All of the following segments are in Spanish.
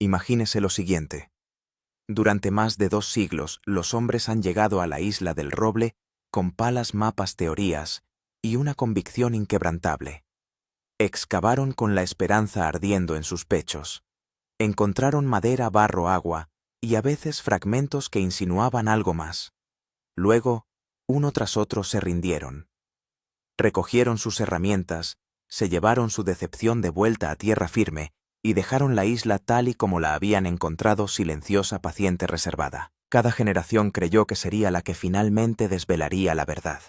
Imagínese lo siguiente. Durante más de 2 siglos, los hombres han llegado a la isla del Roble con palas, mapas, teorías y una convicción inquebrantable. Excavaron con la esperanza ardiendo en sus pechos. Encontraron madera, barro, agua y a veces fragmentos que insinuaban algo más. Luego, uno tras otro se rindieron. Recogieron sus herramientas, se llevaron su decepción de vuelta a tierra firme y dejaron la isla tal y como la habían encontrado, silenciosa, paciente, reservada. Cada generación creyó que sería la que finalmente desvelaría la verdad.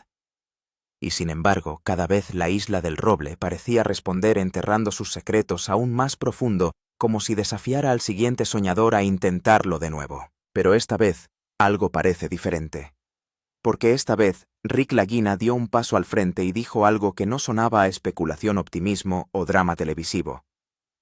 Y sin embargo, cada vez la isla del Roble parecía responder enterrando sus secretos aún más profundo, como si desafiara al siguiente soñador a intentarlo de nuevo. Pero esta vez, algo parece diferente. Porque esta vez, Rick Lagina dio un paso al frente y dijo algo que no sonaba a especulación, optimismo o drama televisivo.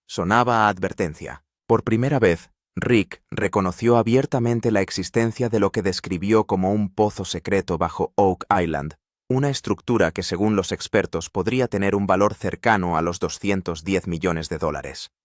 Sonaba a advertencia. Por primera vez, Rick reconoció abiertamente la existencia de lo que describió como un pozo secreto bajo Oak Island, una estructura que según los expertos podría tener un valor cercano a los $210 millones.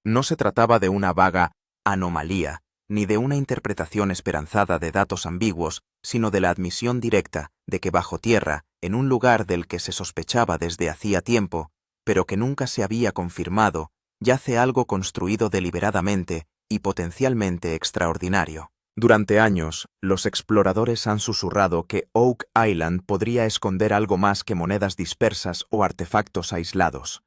No se trataba de una vaga anomalía, ni de una interpretación esperanzada de datos ambiguos, sino de la admisión directa de que bajo tierra, en un lugar del que se sospechaba desde hacía tiempo, pero que nunca se había confirmado, yace algo construido deliberadamente y potencialmente extraordinario. Durante años, los exploradores han susurrado que Oak Island podría esconder algo más que monedas dispersas o artefactos aislados.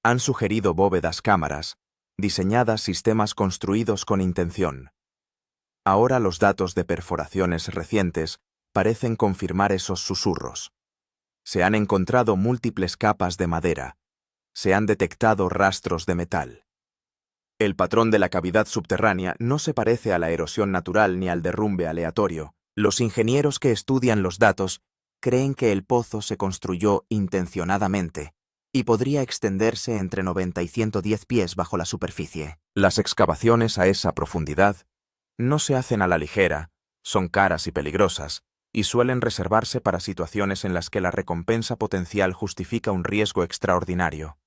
Han sugerido bóvedas, cámaras, diseñadas, sistemas construidos con intención. Ahora los datos de perforaciones recientes parecen confirmar esos susurros. Se han encontrado múltiples capas de madera. Se han detectado rastros de metal. El patrón de la cavidad subterránea no se parece a la erosión natural ni al derrumbe aleatorio. Los ingenieros que estudian los datos creen que el pozo se construyó intencionadamente y podría extenderse entre 90 y 110 pies bajo la superficie. Las excavaciones a esa profundidad no se hacen a la ligera, son caras y peligrosas, y suelen reservarse para situaciones en las que la recompensa potencial justifica un riesgo extraordinario.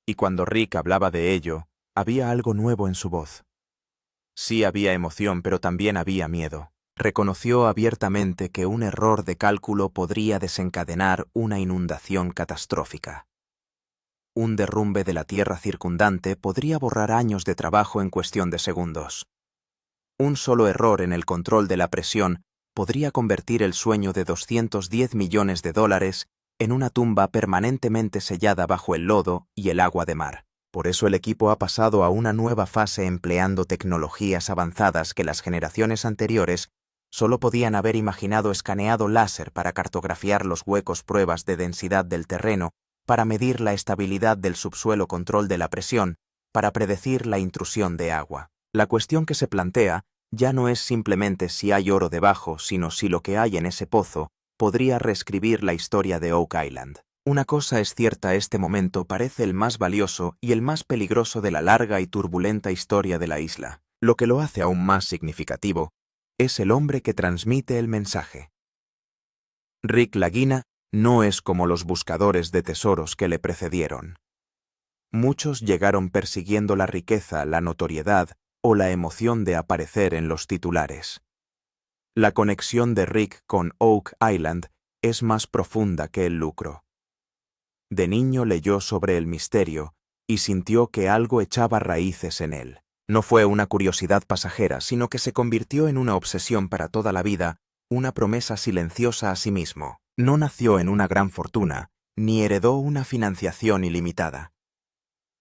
Y cuando Rick hablaba de ello, había algo nuevo en su voz. Sí había emoción, pero también había miedo. Reconoció abiertamente que un error de cálculo podría desencadenar una inundación catastrófica. Un derrumbe de la tierra circundante podría borrar años de trabajo en cuestión de segundos. Un solo error en el control de la presión podría convertir el sueño de $210 millones en una tumba permanentemente sellada bajo el lodo y el agua de mar. Por eso el equipo ha pasado a una nueva fase empleando tecnologías avanzadas que las generaciones anteriores solo podían haber imaginado. Escaneado láser para cartografiar los huecos, pruebas de densidad del terreno, para medir la estabilidad del subsuelo, control de la presión, para predecir la intrusión de agua. La cuestión que se plantea ya no es simplemente si hay oro debajo, sino si lo que hay en ese pozo podría reescribir la historia de Oak Island. Una cosa es cierta: este momento parece el más valioso y el más peligroso de la larga y turbulenta historia de la isla. Lo que lo hace aún más significativo es el hombre que transmite el mensaje. Rick Lagina no es como los buscadores de tesoros que le precedieron. Muchos llegaron persiguiendo la riqueza, la notoriedad o la emoción de aparecer en los titulares. La conexión de Rick con Oak Island es más profunda que el lucro. De niño leyó sobre el misterio y sintió que algo echaba raíces en él. No fue una curiosidad pasajera, sino que se convirtió en una obsesión para toda la vida, una promesa silenciosa a sí mismo. No nació en una gran fortuna, ni heredó una financiación ilimitada.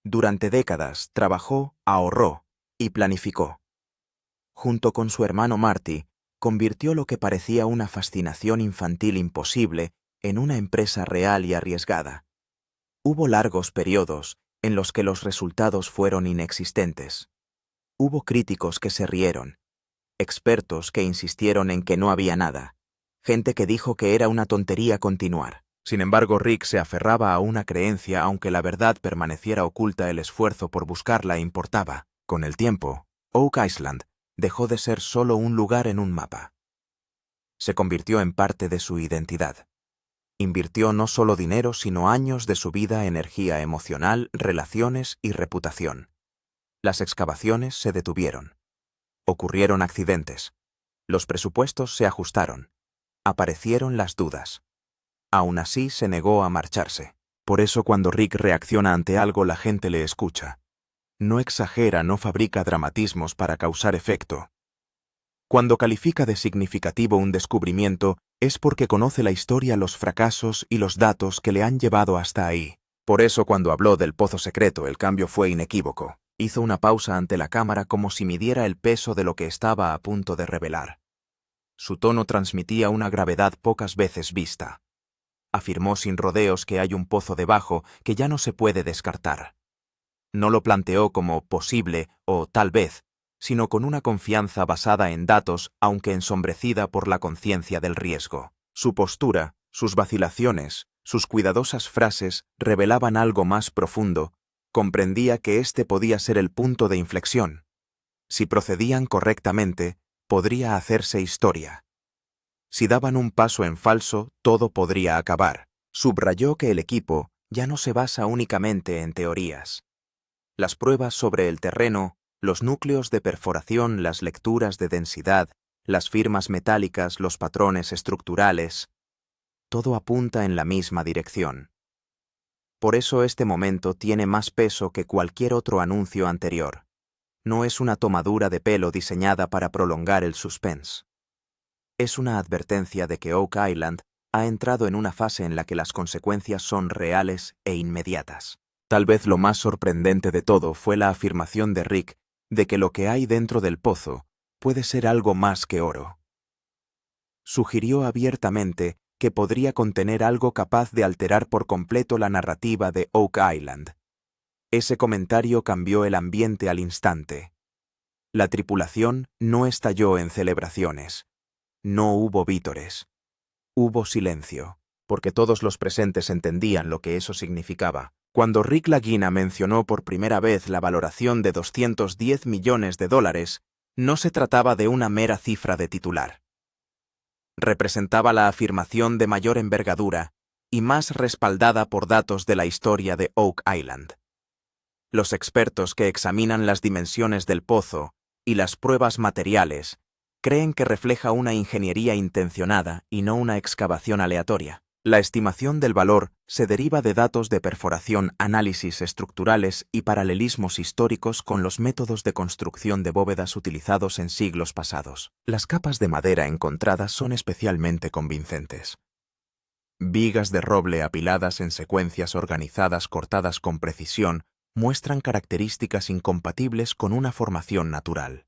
Durante décadas trabajó, ahorró y planificó. Junto con su hermano Marty, convirtió lo que parecía una fascinación infantil imposible en una empresa real y arriesgada. Hubo largos periodos en los que los resultados fueron inexistentes. Hubo críticos que se rieron, expertos que insistieron en que no había nada, gente que dijo que era una tontería continuar. Sin embargo, Rick se aferraba a una creencia. Aunque la verdad permaneciera oculta, el esfuerzo por buscarla importaba. Con el tiempo, Oak Island dejó de ser solo un lugar en un mapa. Se convirtió en parte de su identidad. Invirtió no solo dinero, sino años de su vida, energía emocional, relaciones y reputación. Las excavaciones se detuvieron. Ocurrieron accidentes. Los presupuestos se ajustaron. Aparecieron las dudas. Aún así se negó a marcharse. Por eso cuando Rick reacciona ante algo la gente le escucha. No exagera, no fabrica dramatismos para causar efecto. Cuando califica de significativo un descubrimiento es porque conoce la historia, los fracasos y los datos que le han llevado hasta ahí. Por eso cuando habló del pozo secreto el cambio fue inequívoco. Hizo una pausa ante la cámara como si midiera el peso de lo que estaba a punto de revelar. Su tono transmitía una gravedad pocas veces vista. Afirmó sin rodeos que hay un pozo debajo que ya no se puede descartar. No lo planteó como posible o tal vez, sino con una confianza basada en datos, aunque ensombrecida por la conciencia del riesgo. Su postura, sus vacilaciones, sus cuidadosas frases revelaban algo más profundo. Comprendía que este podía ser el punto de inflexión. Si procedían correctamente, podría hacerse historia. Si daban un paso en falso, todo podría acabar. Subrayó que el equipo ya no se basa únicamente en teorías. Las pruebas sobre el terreno, los núcleos de perforación, las lecturas de densidad, las firmas metálicas, los patrones estructurales, todo apunta en la misma dirección. Por eso este momento tiene más peso que cualquier otro anuncio anterior. No es una tomadura de pelo diseñada para prolongar el suspense. Es una advertencia de que Oak Island ha entrado en una fase en la que las consecuencias son reales e inmediatas. Tal vez lo más sorprendente de todo fue la afirmación de Rick de que lo que hay dentro del pozo puede ser algo más que oro. Sugirió abiertamente que podría contener algo capaz de alterar por completo la narrativa de Oak Island. Ese comentario cambió el ambiente al instante. La tripulación no estalló en celebraciones. No hubo vítores. Hubo silencio, porque todos los presentes entendían lo que eso significaba. Cuando Rick Lagina mencionó por primera vez la valoración de $210 millones, no se trataba de una mera cifra de titular. Representaba la afirmación de mayor envergadura y más respaldada por datos de la historia de Oak Island. Los expertos que examinan las dimensiones del pozo y las pruebas materiales creen que refleja una ingeniería intencionada y no una excavación aleatoria. La estimación del valor se deriva de datos de perforación, análisis estructurales y paralelismos históricos con los métodos de construcción de bóvedas utilizados en siglos pasados. Las capas de madera encontradas son especialmente convincentes. Vigas de roble apiladas en secuencias organizadas cortadas con precisión muestran características incompatibles con una formación natural.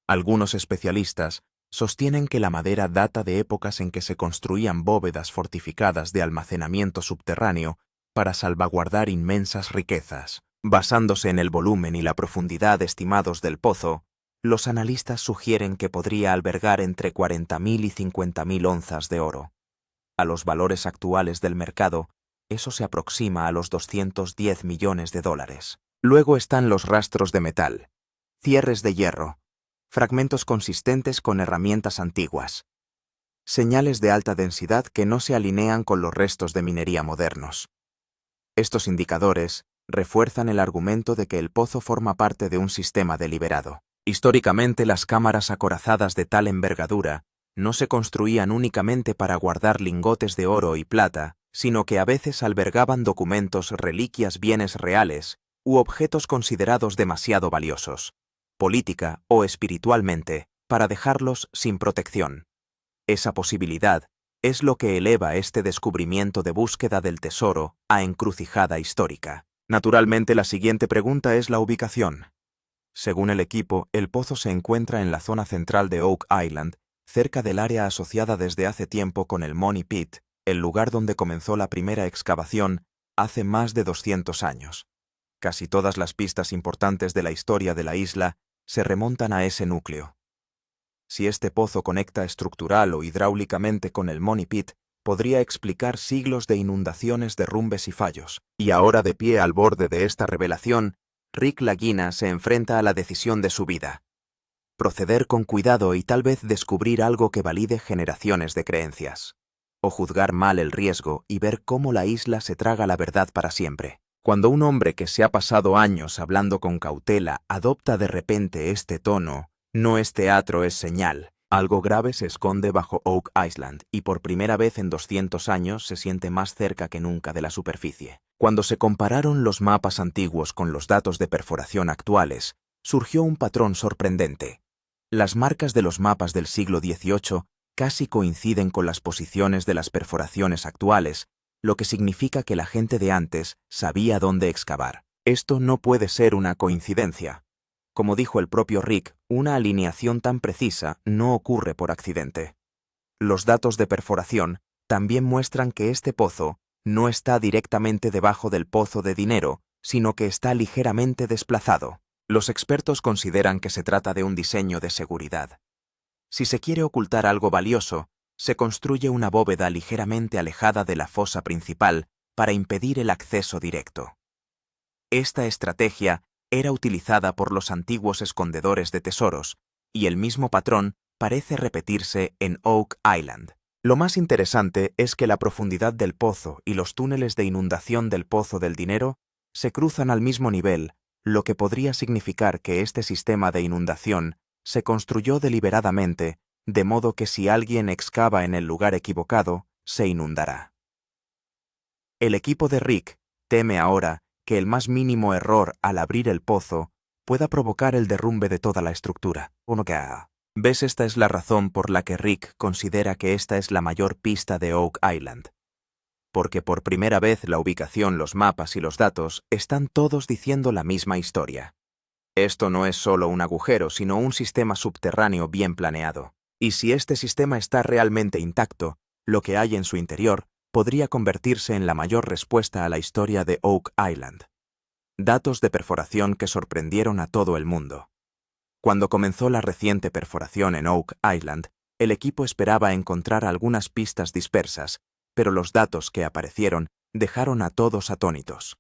Algunos especialistas sostienen que la madera data de épocas en que se construían bóvedas fortificadas de almacenamiento subterráneo para salvaguardar inmensas riquezas. Basándose en el volumen y la profundidad estimados del pozo, los analistas sugieren que podría albergar entre 40.000 y 50.000 onzas de oro. A los valores actuales del mercado, eso se aproxima a los $210 millones. Luego están los rastros de metal, cierres de hierro, fragmentos consistentes con herramientas antiguas, señales de alta densidad que no se alinean con los restos de minería modernos. Estos indicadores refuerzan el argumento de que el pozo forma parte de un sistema deliberado. Históricamente, las cámaras acorazadas de tal envergadura no se construían únicamente para guardar lingotes de oro y plata, sino que a veces albergaban documentos, reliquias, bienes reales u objetos considerados demasiado valiosos, política o espiritualmente, para dejarlos sin protección. Esa posibilidad es lo que eleva este descubrimiento de búsqueda del tesoro a encrucijada histórica. Naturalmente, la siguiente pregunta es la ubicación. Según el equipo, el pozo se encuentra en la zona central de Oak Island, cerca del área asociada desde hace tiempo con el Money Pit, el lugar donde comenzó la primera excavación hace más de 200 años. Casi todas las pistas importantes de la historia de la isla se remontan a ese núcleo. Si este pozo conecta estructural o hidráulicamente con el Money Pit, podría explicar siglos de inundaciones, derrumbes y fallos. Y ahora, de pie al borde de esta revelación, Rick Lagina se enfrenta a la decisión de su vida. Proceder con cuidado y tal vez descubrir algo que valide generaciones de creencias. O juzgar mal el riesgo y ver cómo la isla se traga la verdad para siempre. Cuando un hombre que se ha pasado años hablando con cautela adopta de repente este tono, no es teatro, es señal. Algo grave se esconde bajo Oak Island y por primera vez en 200 años se siente más cerca que nunca de la superficie. Cuando se compararon los mapas antiguos con los datos de perforación actuales, surgió un patrón sorprendente. Las marcas de los mapas del siglo XVIII casi coinciden con las posiciones de las perforaciones actuales, lo que significa que la gente de antes sabía dónde excavar. Esto no puede ser una coincidencia. Como dijo el propio Rick, una alineación tan precisa no ocurre por accidente. Los datos de perforación también muestran que este pozo no está directamente debajo del pozo de dinero, sino que está ligeramente desplazado. Los expertos consideran que se trata de un diseño de seguridad. Si se quiere ocultar algo valioso, se construye una bóveda ligeramente alejada de la fosa principal para impedir el acceso directo. Esta estrategia era utilizada por los antiguos escondedores de tesoros, y el mismo patrón parece repetirse en Oak Island. Lo más interesante es que la profundidad del pozo y los túneles de inundación del Pozo del Dinero se cruzan al mismo nivel, lo que podría significar que este sistema de inundación se construyó deliberadamente, de modo que si alguien excava en el lugar equivocado, se inundará. El equipo de Rick teme ahora que el más mínimo error al abrir el pozo pueda provocar el derrumbe de toda la estructura. ¿Ves? Esta es la razón por la que Rick considera que esta es la mayor pista de Oak Island. Porque por primera vez la ubicación, los mapas y los datos están todos diciendo la misma historia. Esto no es solo un agujero, sino un sistema subterráneo bien planeado. Y si este sistema está realmente intacto, lo que hay en su interior podría convertirse en la mayor respuesta a la historia de Oak Island. Datos de perforación que sorprendieron a todo el mundo. Cuando comenzó la reciente perforación en Oak Island, el equipo esperaba encontrar algunas pistas dispersas, pero los datos que aparecieron dejaron a todos atónitos.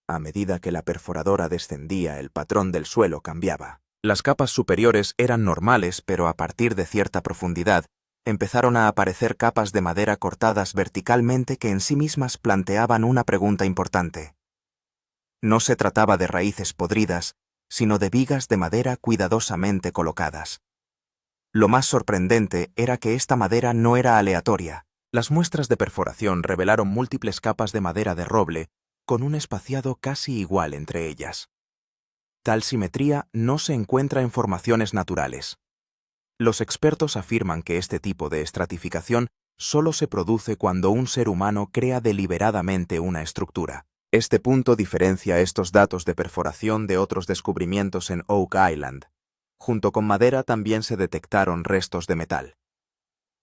A medida que la perforadora descendía, el patrón del suelo cambiaba. Las capas superiores eran normales, pero a partir de cierta profundidad, empezaron a aparecer capas de madera cortadas verticalmente que en sí mismas planteaban una pregunta importante. No se trataba de raíces podridas, sino de vigas de madera cuidadosamente colocadas. Lo más sorprendente era que esta madera no era aleatoria. Las muestras de perforación revelaron múltiples capas de madera de roble, con un espaciado casi igual entre ellas. Tal simetría no se encuentra en formaciones naturales. Los expertos afirman que este tipo de estratificación solo se produce cuando un ser humano crea deliberadamente una estructura. Este punto diferencia estos datos de perforación de otros descubrimientos en Oak Island. Junto con madera también se detectaron restos de metal.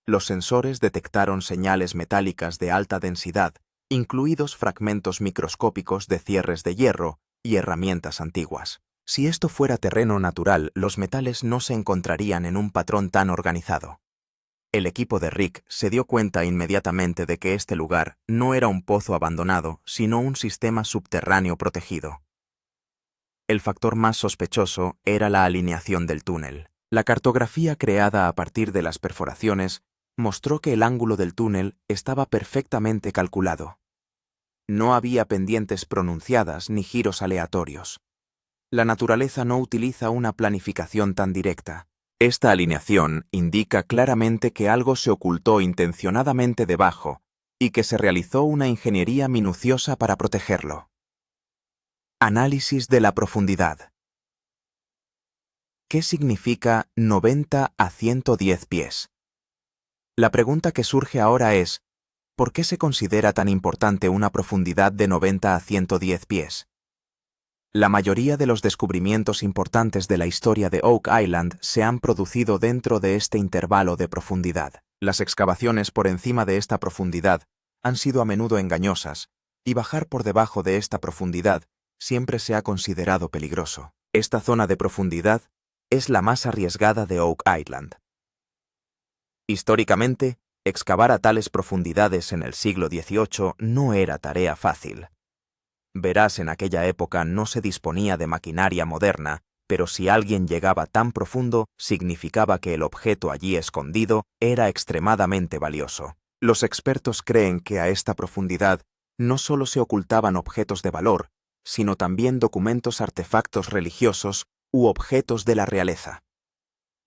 Los sensores detectaron señales metálicas de alta densidad, incluidos fragmentos microscópicos de cierres de hierro y herramientas antiguas. Si esto fuera terreno natural, los metales no se encontrarían en un patrón tan organizado. El equipo de Rick se dio cuenta inmediatamente de que este lugar no era un pozo abandonado, sino un sistema subterráneo protegido. El factor más sospechoso era la alineación del túnel. La cartografía creada a partir de las perforaciones mostró que el ángulo del túnel estaba perfectamente calculado. No había pendientes pronunciadas ni giros aleatorios. La naturaleza no utiliza una planificación tan directa. Esta alineación indica claramente que algo se ocultó intencionadamente debajo y que se realizó una ingeniería minuciosa para protegerlo. Análisis de la profundidad. ¿Qué significa 90 a 110 pies? La pregunta que surge ahora es, ¿por qué se considera tan importante una profundidad de 90 a 110 pies? La mayoría de los descubrimientos importantes de la historia de Oak Island se han producido dentro de este intervalo de profundidad. Las excavaciones por encima de esta profundidad han sido a menudo engañosas, y bajar por debajo de esta profundidad siempre se ha considerado peligroso. Esta zona de profundidad es la más arriesgada de Oak Island. Históricamente, excavar a tales profundidades en el siglo XVIII no era tarea fácil. Verás, en aquella época no se disponía de maquinaria moderna, pero si alguien llegaba tan profundo, significaba que el objeto allí escondido era extremadamente valioso. Los expertos creen que a esta profundidad no solo se ocultaban objetos de valor, sino también documentos, artefactos religiosos u objetos de la realeza.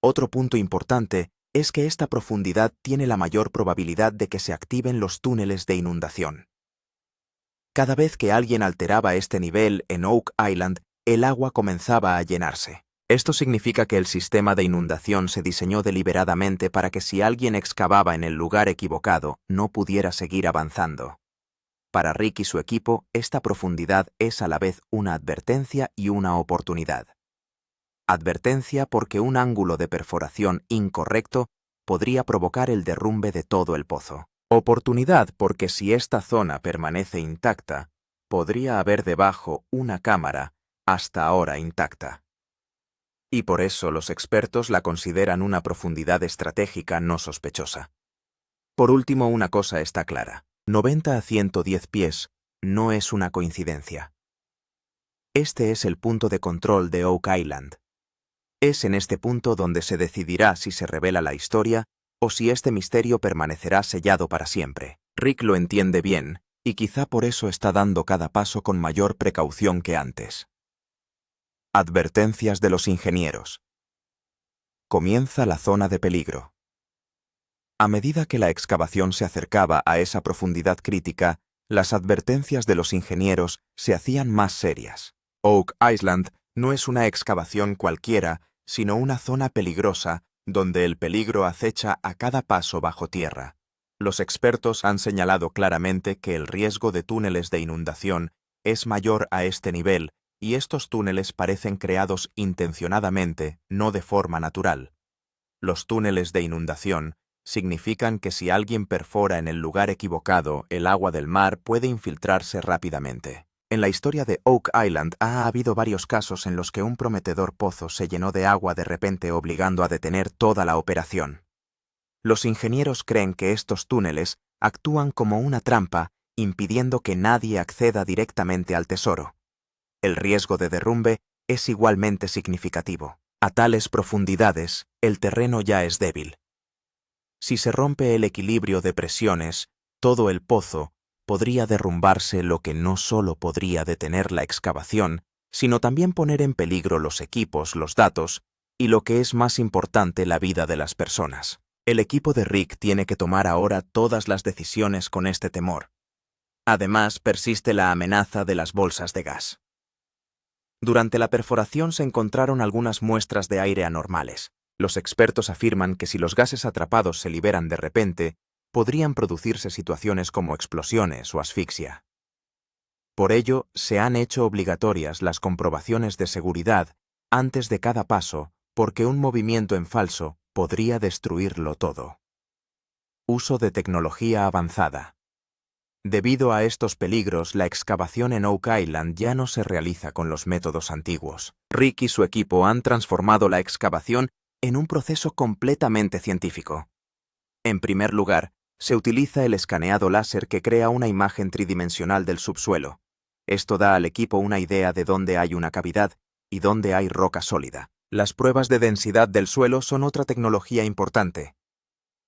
Otro punto importante es que esta profundidad tiene la mayor probabilidad de que se activen los túneles de inundación. Cada vez que alguien alteraba este nivel en Oak Island, el agua comenzaba a llenarse. Esto significa que el sistema de inundación se diseñó deliberadamente para que si alguien excavaba en el lugar equivocado, no pudiera seguir avanzando. Para Rick y su equipo, esta profundidad es a la vez una advertencia y una oportunidad. Advertencia porque un ángulo de perforación incorrecto podría provocar el derrumbe de todo el pozo. Oportunidad porque si esta zona permanece intacta, podría haber debajo una cámara hasta ahora intacta. Y por eso los expertos la consideran una profundidad estratégica no sospechosa. Por último, una cosa está clara: 90 a 110 pies no es una coincidencia. Este es el punto de control de Oak Island. Es en este punto donde se decidirá si se revela la historia o si este misterio permanecerá sellado para siempre. Rick lo entiende bien, y quizá por eso está dando cada paso con mayor precaución que antes. Advertencias de los ingenieros. Comienza la zona de peligro. A medida que la excavación se acercaba a esa profundidad crítica, las advertencias de los ingenieros se hacían más serias. Oak Island no es una excavación cualquiera, sino una zona peligrosa donde el peligro acecha a cada paso bajo tierra. Los expertos han señalado claramente que el riesgo de túneles de inundación es mayor a este nivel, y estos túneles parecen creados intencionadamente, no de forma natural. Los túneles de inundación significan que si alguien perfora en el lugar equivocado, el agua del mar puede infiltrarse rápidamente. En la historia de Oak Island ha habido varios casos en los que un prometedor pozo se llenó de agua de repente, obligando a detener toda la operación. Los ingenieros creen que estos túneles actúan como una trampa, impidiendo que nadie acceda directamente al tesoro. El riesgo de derrumbe es igualmente significativo. A tales profundidades, el terreno ya es débil. Si se rompe el equilibrio de presiones, todo el pozo podría derrumbarse, lo que no solo podría detener la excavación, sino también poner en peligro los equipos, los datos y, lo que es más importante, la vida de las personas. El equipo de Rick tiene que tomar ahora todas las decisiones con este temor. Además, persiste la amenaza de las bolsas de gas. Durante la perforación se encontraron algunas muestras de aire anormales. Los expertos afirman que si los gases atrapados se liberan de repente, podrían producirse situaciones como explosiones o asfixia. Por ello, se han hecho obligatorias las comprobaciones de seguridad antes de cada paso, porque un movimiento en falso podría destruirlo todo. Uso de tecnología avanzada. Debido a estos peligros, la excavación en Oak Island ya no se realiza con los métodos antiguos. Rick y su equipo han transformado la excavación en un proceso completamente científico. En primer lugar, se utiliza el escaneado láser, que crea una imagen tridimensional del subsuelo. Esto da al equipo una idea de dónde hay una cavidad y dónde hay roca sólida. Las pruebas de densidad del suelo son otra tecnología importante.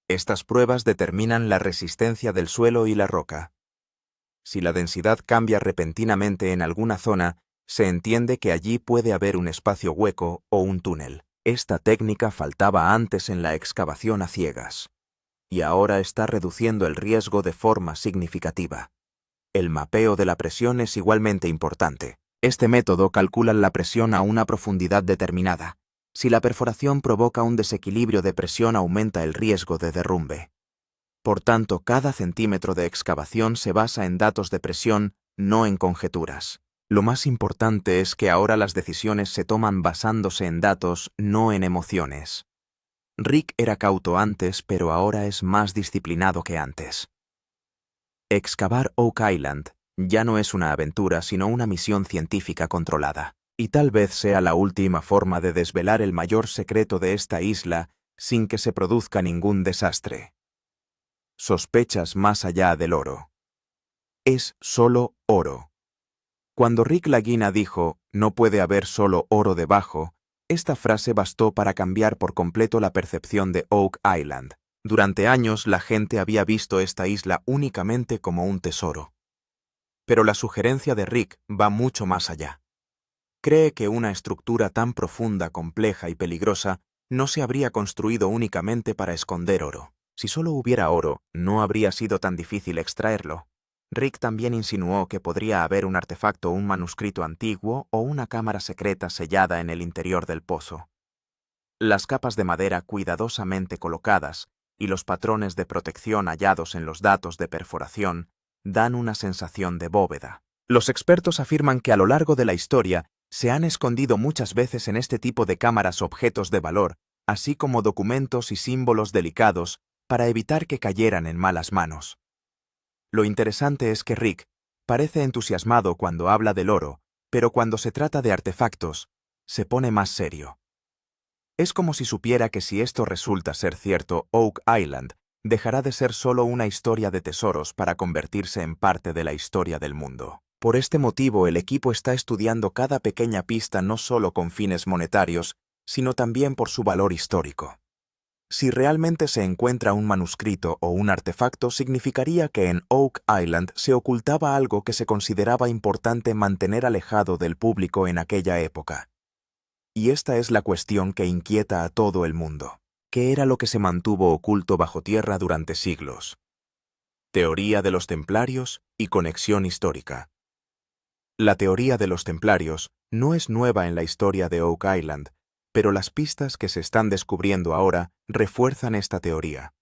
Estas pruebas determinan la resistencia del suelo y la roca. Si la densidad cambia repentinamente en alguna zona, se entiende que allí puede haber un espacio hueco o un túnel. Esta técnica faltaba antes en la excavación a ciegas, y ahora está reduciendo el riesgo de forma significativa. El mapeo de la presión es igualmente importante. Este método calcula la presión a una profundidad determinada. Si la perforación provoca un desequilibrio de presión, aumenta el riesgo de derrumbe. Por tanto, cada centímetro de excavación se basa en datos de presión, no en conjeturas. Lo más importante es que ahora las decisiones se toman basándose en datos, no en emociones. Rick era cauto antes, pero ahora es más disciplinado que antes. Excavar Oak Island ya no es una aventura, sino una misión científica controlada. Y tal vez sea la última forma de desvelar el mayor secreto de esta isla sin que se produzca ningún desastre. Sospechas más allá del oro. Es solo oro. Cuando Rick Lagina dijo, no puede haber solo oro debajo, esta frase bastó para cambiar por completo la percepción de Oak Island. Durante años la gente había visto esta isla únicamente como un tesoro. Pero la sugerencia de Rick va mucho más allá. Cree que una estructura tan profunda, compleja y peligrosa no se habría construido únicamente para esconder oro. Si solo hubiera oro, no habría sido tan difícil extraerlo. Rick también insinuó que podría haber un artefacto, un manuscrito antiguo o una cámara secreta sellada en el interior del pozo. Las capas de madera cuidadosamente colocadas y los patrones de protección hallados en los datos de perforación dan una sensación de bóveda. Los expertos afirman que a lo largo de la historia se han escondido muchas veces en este tipo de cámaras objetos de valor, así como documentos y símbolos delicados para evitar que cayeran en malas manos. Lo interesante es que Rick parece entusiasmado cuando habla del oro, pero cuando se trata de artefactos, se pone más serio. Es como si supiera que si esto resulta ser cierto, Oak Island dejará de ser solo una historia de tesoros para convertirse en parte de la historia del mundo. Por este motivo, el equipo está estudiando cada pequeña pista no solo con fines monetarios, sino también por su valor histórico. Si realmente se encuentra un manuscrito o un artefacto, significaría que en Oak Island se ocultaba algo que se consideraba importante mantener alejado del público en aquella época. Y esta es la cuestión que inquieta a todo el mundo. ¿Qué era lo que se mantuvo oculto bajo tierra durante siglos? Teoría de los templarios y conexión histórica. La teoría de los templarios no es nueva en la historia de Oak Island, pero las pistas que se están descubriendo ahora refuerzan esta teoría.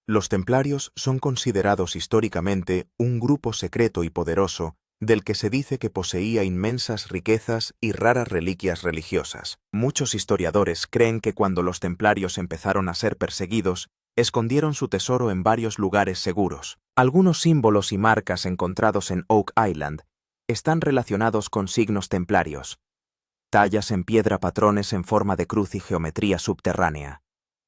Los templarios son considerados históricamente un grupo secreto y poderoso del que se dice que poseía inmensas riquezas y raras reliquias religiosas. Muchos historiadores creen que cuando los templarios empezaron a ser perseguidos, escondieron su tesoro en varios lugares seguros. Algunos símbolos y marcas encontrados en Oak Island están relacionados con signos templarios. Tallas en piedra, patrones en forma de cruz y geometría subterránea.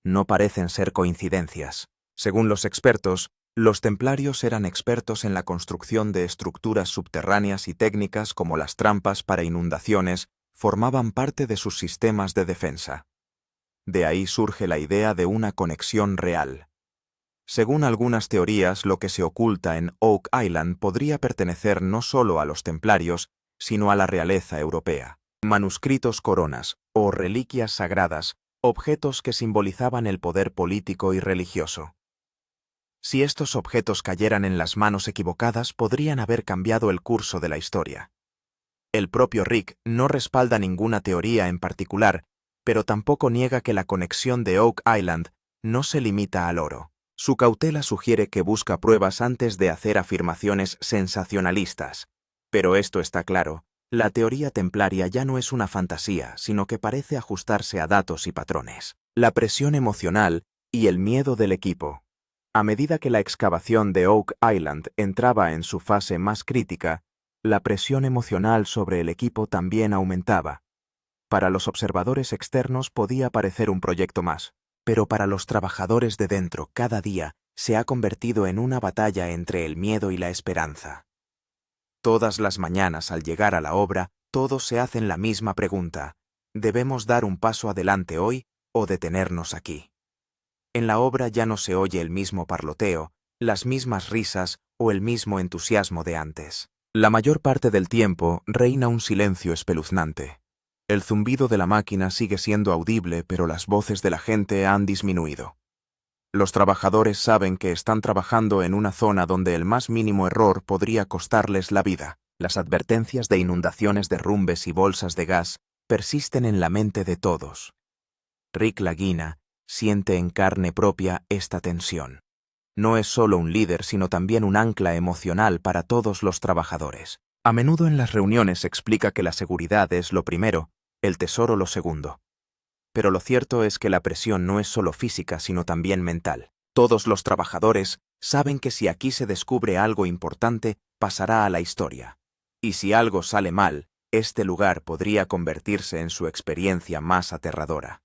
No parecen ser coincidencias. Según los expertos, los templarios eran expertos en la construcción de estructuras subterráneas y técnicas como las trampas para inundaciones formaban parte de sus sistemas de defensa. De ahí surge la idea de una conexión real. Según algunas teorías, lo que se oculta en Oak Island podría pertenecer no solo a los templarios, sino a la realeza europea. Manuscritos, coronas o reliquias sagradas, objetos que simbolizaban el poder político y religioso. Si estos objetos cayeran en las manos equivocadas, podrían haber cambiado el curso de la historia. El propio Rick no respalda ninguna teoría en particular, pero tampoco niega que la conexión de Oak Island no se limita al oro. Su cautela sugiere que busca pruebas antes de hacer afirmaciones sensacionalistas. Pero esto está claro, la teoría templaria ya no es una fantasía, sino que parece ajustarse a datos y patrones. La presión emocional y el miedo del equipo. A medida que la excavación de Oak Island entraba en su fase más crítica, la presión emocional sobre el equipo también aumentaba. Para los observadores externos podía parecer un proyecto más, pero para los trabajadores de dentro cada día se ha convertido en una batalla entre el miedo y la esperanza. Todas las mañanas al llegar a la obra, todos se hacen la misma pregunta: ¿debemos dar un paso adelante hoy o detenernos aquí? En la obra ya no se oye el mismo parloteo, las mismas risas o el mismo entusiasmo de antes. La mayor parte del tiempo reina un silencio espeluznante. El zumbido de la máquina sigue siendo audible, pero las voces de la gente han disminuido. Los trabajadores saben que están trabajando en una zona donde el más mínimo error podría costarles la vida. Las advertencias de inundaciones, derrumbes y bolsas de gas persisten en la mente de todos. Rick Lagina siente en carne propia esta tensión. No es solo un líder, sino también un ancla emocional para todos los trabajadores. A menudo en las reuniones explica que la seguridad es lo primero, el tesoro lo segundo. Pero lo cierto es que la presión no es solo física, sino también mental. Todos los trabajadores saben que si aquí se descubre algo importante, pasará a la historia. Y si algo sale mal, este lugar podría convertirse en su experiencia más aterradora.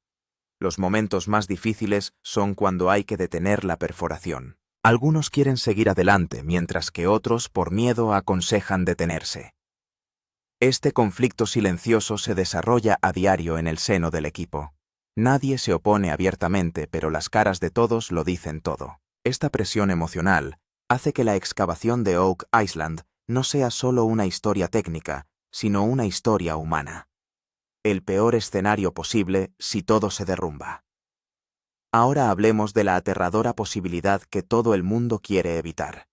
Los momentos más difíciles son cuando hay que detener la perforación. Algunos quieren seguir adelante, mientras que otros, por miedo, aconsejan detenerse. Este conflicto silencioso se desarrolla a diario en el seno del equipo. Nadie se opone abiertamente, pero las caras de todos lo dicen todo. Esta presión emocional hace que la excavación de Oak Island no sea solo una historia técnica, sino una historia humana. El peor escenario posible si todo se derrumba. Ahora hablemos de la aterradora posibilidad que todo el mundo quiere evitar.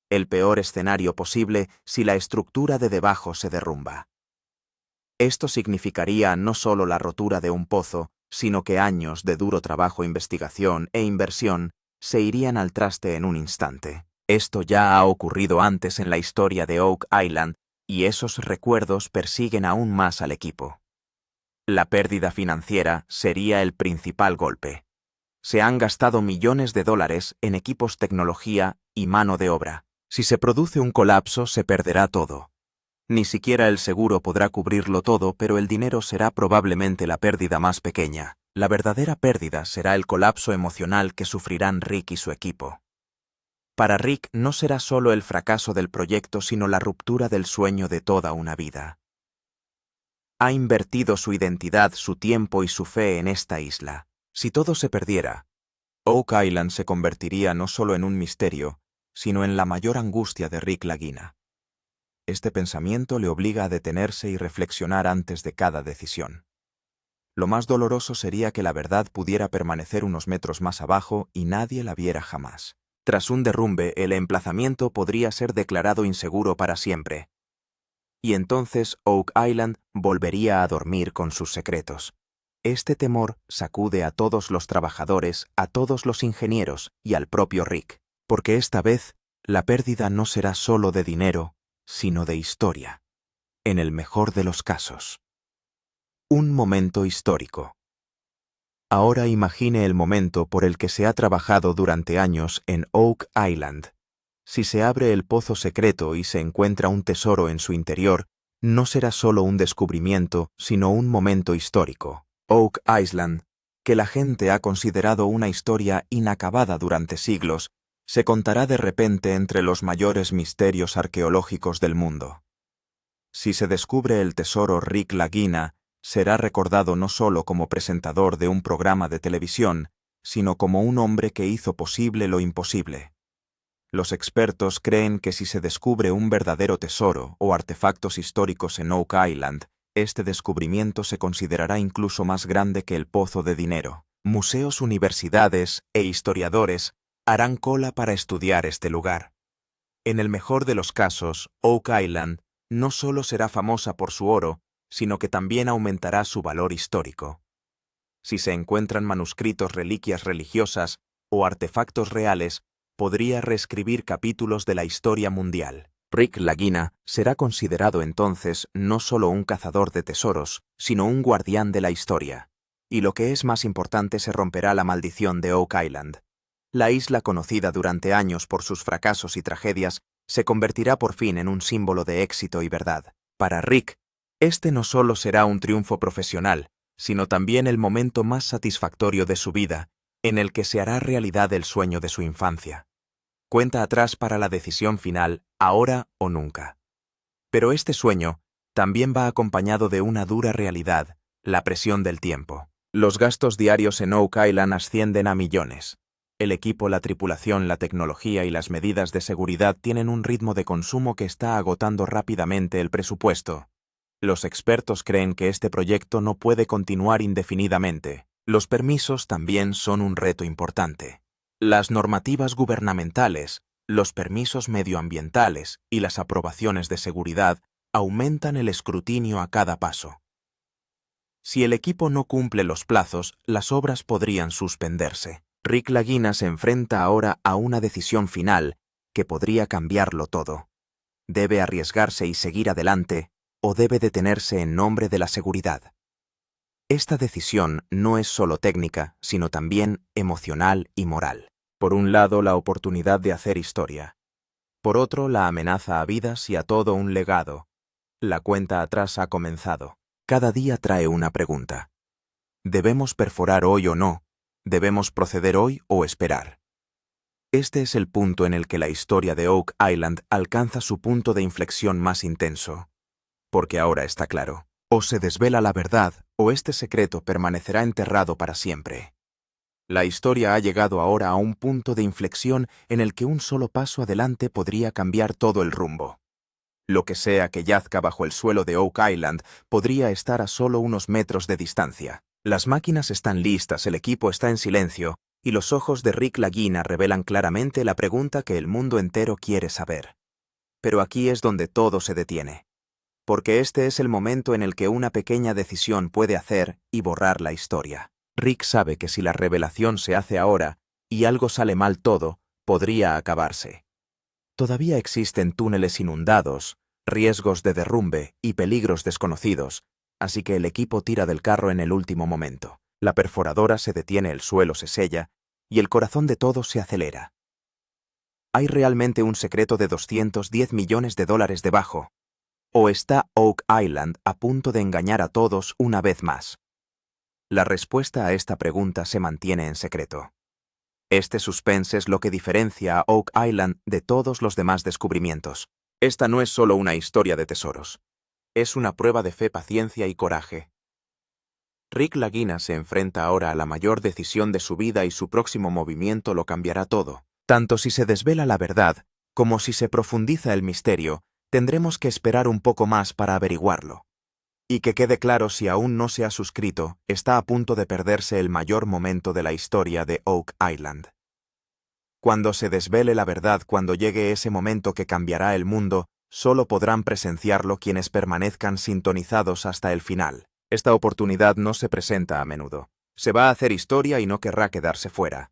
El peor escenario posible si la estructura de debajo se derrumba. Esto significaría no solo la rotura de un pozo, sino que años de duro trabajo, investigación e inversión se irían al traste en un instante. Esto ya ha ocurrido antes en la historia de Oak Island, y esos recuerdos persiguen aún más al equipo. La pérdida financiera sería el principal golpe. Se han gastado millones de dólares en equipos, tecnología y mano de obra. Si se produce un colapso, se perderá todo. Ni siquiera el seguro podrá cubrirlo todo, pero el dinero será probablemente la pérdida más pequeña. La verdadera pérdida será el colapso emocional que sufrirán Rick y su equipo. Para Rick no será solo el fracaso del proyecto, sino la ruptura del sueño de toda una vida. Ha invertido su identidad, su tiempo y su fe en esta isla. Si todo se perdiera, Oak Island se convertiría no solo en un misterio, sino en la mayor angustia de Rick Lagina. Este pensamiento le obliga a detenerse y reflexionar antes de cada decisión. Lo más doloroso sería que la verdad pudiera permanecer unos metros más abajo y nadie la viera jamás. Tras un derrumbe, el emplazamiento podría ser declarado inseguro para siempre. Y entonces Oak Island volvería a dormir con sus secretos. Este temor sacude a todos los trabajadores, a todos los ingenieros y al propio Rick, porque esta vez la pérdida no será solo de dinero, sino de historia. En el mejor de los casos. Un momento histórico. Ahora imagine el momento por el que se ha trabajado durante años en Oak Island. Si se abre el pozo secreto y se encuentra un tesoro en su interior, no será solo un descubrimiento, sino un momento histórico. Oak Island, que la gente ha considerado una historia inacabada durante siglos, se contará de repente entre los mayores misterios arqueológicos del mundo. Si se descubre el tesoro, Rick Lagina será recordado no solo como presentador de un programa de televisión, sino como un hombre que hizo posible lo imposible. Los expertos creen que si se descubre un verdadero tesoro o artefactos históricos en Oak Island, este descubrimiento se considerará incluso más grande que el pozo de dinero. Museos, universidades e historiadores harán cola para estudiar este lugar. En el mejor de los casos, Oak Island no solo será famosa por su oro, sino que también aumentará su valor histórico. Si se encuentran manuscritos, reliquias religiosas o artefactos reales, podría reescribir capítulos de la historia mundial. Rick Lagina será considerado entonces no solo un cazador de tesoros, sino un guardián de la historia. Y lo que es más importante, se romperá la maldición de Oak Island. La isla, conocida durante años por sus fracasos y tragedias, se convertirá por fin en un símbolo de éxito y verdad. Para Rick, este no solo será un triunfo profesional, sino también el momento más satisfactorio de su vida, en el que se hará realidad el sueño de su infancia. Cuenta atrás para la decisión final, ahora o nunca. Pero este sueño también va acompañado de una dura realidad, la presión del tiempo. Los gastos diarios en Oak Island ascienden a millones. El equipo, la tripulación, la tecnología y las medidas de seguridad tienen un ritmo de consumo que está agotando rápidamente el presupuesto. Los expertos creen que este proyecto no puede continuar indefinidamente. Los permisos también son un reto importante. Las normativas gubernamentales, los permisos medioambientales y las aprobaciones de seguridad aumentan el escrutinio a cada paso. Si el equipo no cumple los plazos, las obras podrían suspenderse. Rick Lagina se enfrenta ahora a una decisión final que podría cambiarlo todo. ¿Debe arriesgarse y seguir adelante o debe detenerse en nombre de la seguridad? Esta decisión no es solo técnica, sino también emocional y moral. Por un lado, la oportunidad de hacer historia. Por otro, la amenaza a vidas y a todo un legado. La cuenta atrás ha comenzado. Cada día trae una pregunta. ¿Debemos perforar hoy o no? ¿Debemos proceder hoy o esperar? Este es el punto en el que la historia de Oak Island alcanza su punto de inflexión más intenso. Porque ahora está claro. O se desvela la verdad, o este secreto permanecerá enterrado para siempre. La historia ha llegado ahora a un punto de inflexión en el que un solo paso adelante podría cambiar todo el rumbo. Lo que sea que yazca bajo el suelo de Oak Island podría estar a solo unos metros de distancia. Las máquinas están listas, el equipo está en silencio, y los ojos de Rick Lagina revelan claramente la pregunta que el mundo entero quiere saber. Pero aquí es donde todo se detiene. Porque este es el momento en el que una pequeña decisión puede hacer y borrar la historia. Rick sabe que si la revelación se hace ahora, y algo sale mal todo, podría acabarse. Todavía existen túneles inundados, riesgos de derrumbe y peligros desconocidos, así que el equipo tira del carro en el último momento. La perforadora se detiene, el suelo se sella, y el corazón de todos se acelera. ¿Hay realmente un secreto de $210 millones debajo? ¿O está Oak Island a punto de engañar a todos una vez más? La respuesta a esta pregunta se mantiene en secreto. Este suspense es lo que diferencia a Oak Island de todos los demás descubrimientos. Esta no es solo una historia de tesoros. Es una prueba de fe, paciencia y coraje. Rick Lagina se enfrenta ahora a la mayor decisión de su vida y su próximo movimiento lo cambiará todo. Tanto si se desvela la verdad, como si se profundiza el misterio, tendremos que esperar un poco más para averiguarlo. Y que quede claro, si aún no se ha suscrito, está a punto de perderse el mayor momento de la historia de Oak Island. Cuando se desvele la verdad, cuando llegue ese momento que cambiará el mundo, solo podrán presenciarlo quienes permanezcan sintonizados hasta el final. Esta oportunidad no se presenta a menudo. Se va a hacer historia y no querrá quedarse fuera.